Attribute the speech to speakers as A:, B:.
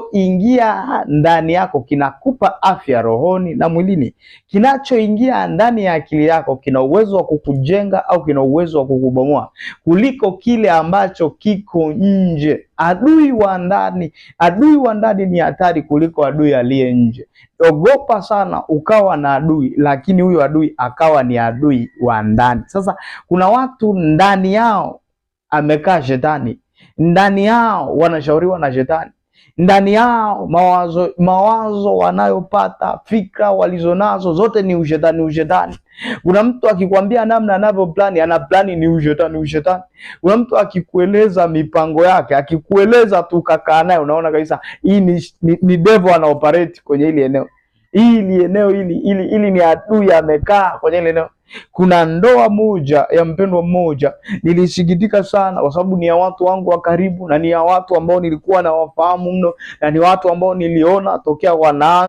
A: Kinachoingia ndani yako kinakupa afya rohoni na mwilini. Kinachoingia ndani ya akili yako kina uwezo wa kukujenga au kina uwezo wa kukubomoa kuliko kile ambacho kiko nje. Adui wa ndani ni hatari kuliko adui aliye nje. Ogopa sana ukawa na adui, lakini huyo adui akawa ni adui wa ndani. Sasa kuna watu ndani yao amekaa shetani, ndani yao wanashauriwa na shetani, ndani yao mawazo wanayopata, fikra walizonazo zote ni ushetani. Kuna mtu akikwambia namna anavyo plani, ana plani ni ushetani. Kuna mtu akikueleza mipango yake, akikueleza tu kakaa naye, unaona kabisa hii ni devil ana operate kwenye hili eneo. Hili ni adui amekaa kwenye hili eneo. Kuna ndoa moja ya mpendwa mmoja, nilisikitika sana kwa sababu ni ya watu wangu wa karibu na ni ya watu ambao nilikuwa nawafahamu mno na ni watu ambao niliona tokea wana